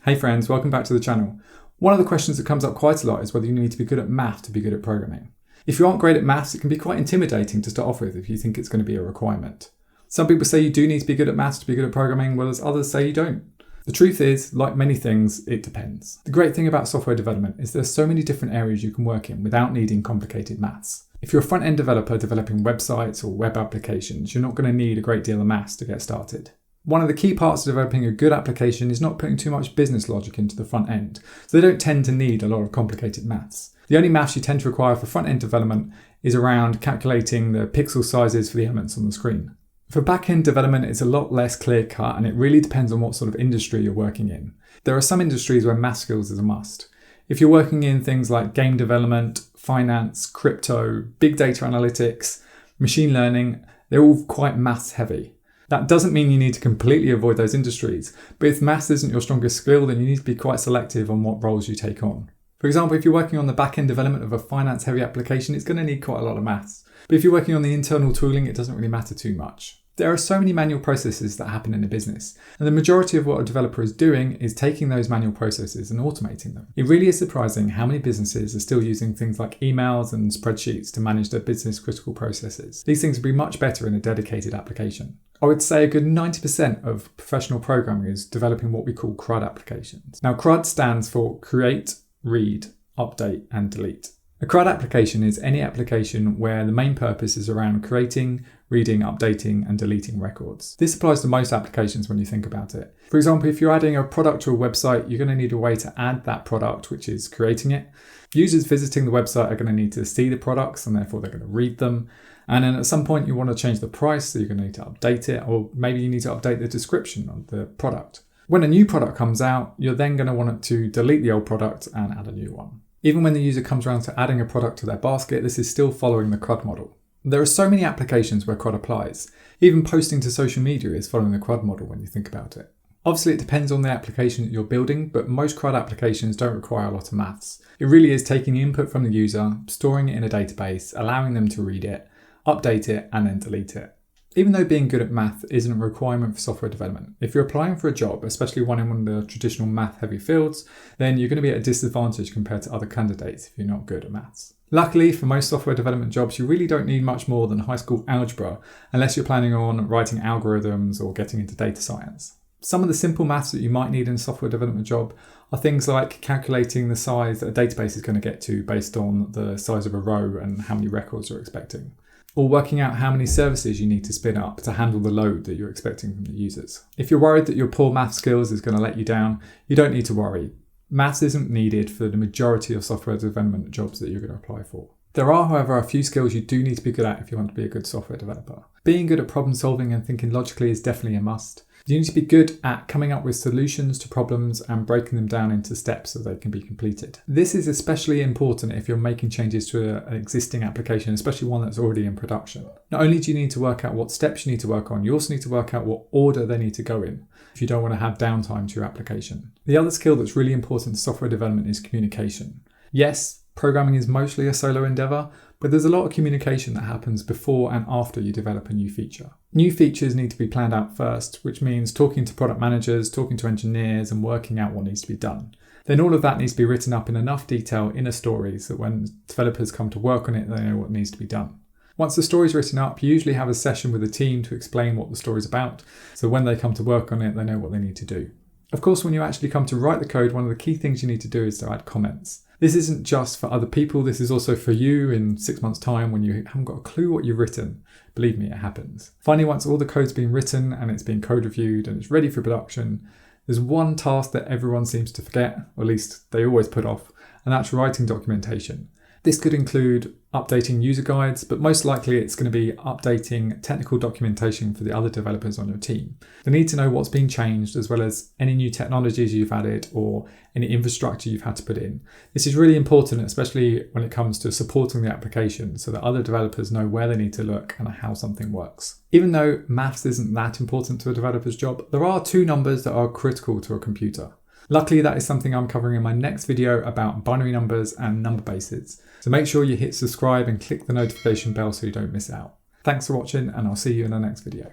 Hey friends, welcome back to the channel. One of the questions that comes up quite a lot is whether you need to be good at math to be good at programming. If you aren't great at maths, it can be quite intimidating to start off with if you think it's going to be a requirement. Some people say you do need to be good at maths to be good at programming, whereas others say you don't. The truth is, like many things, it depends. The great thing about software development is there's so many different areas you can work in without needing complicated maths. If you're a front-end developer developing websites or web applications, you're not going to need a great deal of maths to get started. One of the key parts of developing a good application is not putting too much business logic into the front end, so they don't tend to need a lot of complicated maths. The only maths you tend to require for front-end development is around calculating the pixel sizes for the elements on the screen. For back-end development, it's a lot less clear-cut, and it really depends on what sort of industry you're working in. There are some industries where math skills is a must. If you're working in things like game development, finance, crypto, big data analytics, machine learning, they're all quite maths heavy. That doesn't mean you need to completely avoid those industries, but if maths isn't your strongest skill, then you need to be quite selective on what roles you take on. For example, if you're working on the back-end development of a finance-heavy application, it's going to need quite a lot of maths. But if you're working on the internal tooling, it doesn't really matter too much. There are so many manual processes that happen in a business, and the majority of what a developer is doing is taking those manual processes and automating them. It really is surprising how many businesses are still using things like emails and spreadsheets to manage their business critical processes. These things would be much better in a dedicated application. I would say a good 90% of professional programming is developing what we call CRUD applications. Now, CRUD stands for Create, Read, Update, and Delete. A CRUD application is any application where the main purpose is around creating, reading, updating, and deleting records. This applies to most applications when you think about it. For example, if you're adding a product to a website, you're going to need a way to add that product, which is creating it. Users visiting the website are going to need to see the products, and therefore they're going to read them. And then at some point you want to change the price, so you're going to need to update it, or maybe you need to update the description of the product. When a new product comes out, you're then going to want to delete the old product and add a new one. Even when the user comes around to adding a product to their basket, this is still following the CRUD model. There are so many applications where CRUD applies. Even posting to social media is following the CRUD model when you think about it. Obviously, it depends on the application that you're building, but most CRUD applications don't require a lot of maths. It really is taking input from the user, storing it in a database, allowing them to read it, update it, and then delete it. Even though being good at math isn't a requirement for software development, if you're applying for a job, especially one in one of the traditional math-heavy fields, then you're going to be at a disadvantage compared to other candidates if you're not good at maths. Luckily, for most software development jobs, you really don't need much more than high school algebra, unless you're planning on writing algorithms or getting into data science. Some of the simple maths that you might need in a software development job are things like calculating the size that a database is going to get to based on the size of a row and how many records you're expecting. Or working out how many services you need to spin up to handle the load that you're expecting from the users. If you're worried that your poor math skills is going to let you down, you don't need to worry. Maths isn't needed for the majority of software development jobs that you're going to apply for. There are, however, a few skills you do need to be good at if you want to be a good software developer. Being good at problem solving and thinking logically is definitely a must. You need to be good at coming up with solutions to problems and breaking them down into steps so they can be completed. This is especially important if you're making changes to an existing application, especially one that's already in production. Not only do you need to work out what steps you need to work on, you also need to work out what order they need to go in if you don't want to have downtime to your application. The other skill that's really important to software development is communication. Yes, programming is mostly a solo endeavor, but there's a lot of communication that happens before and after you develop a new feature. New features need to be planned out first, which means talking to product managers, talking to engineers, and working out what needs to be done. Then all of that needs to be written up in enough detail in a story so that when developers come to work on it, they know what needs to be done. Once the story is written up, you usually have a session with the team to explain what the story is about, so when they come to work on it, they know what they need to do. Of course, when you actually come to write the code, one of the key things you need to do is to add comments. This isn't just for other people, this is also for you in 6 months' time when you haven't got a clue what you've written. Believe me, it happens. Finally, once all the code's been written and it's been code reviewed and it's ready for production, there's one task that everyone seems to forget, or at least they always put off, and that's writing documentation. This could include updating user guides, but most likely it's going to be updating technical documentation for the other developers on your team. They need to know what's been changed, as well as any new technologies you've added or any infrastructure you've had to put in. This is really important, especially when it comes to supporting the application, so that other developers know where they need to look and how something works. Even though maths isn't that important to a developer's job, there are two numbers that are critical to a computer. Luckily, that is something I'm covering in my next video about binary numbers and number bases. So make sure you hit subscribe and click the notification bell so you don't miss out. Thanks for watching, and I'll see you in the next video.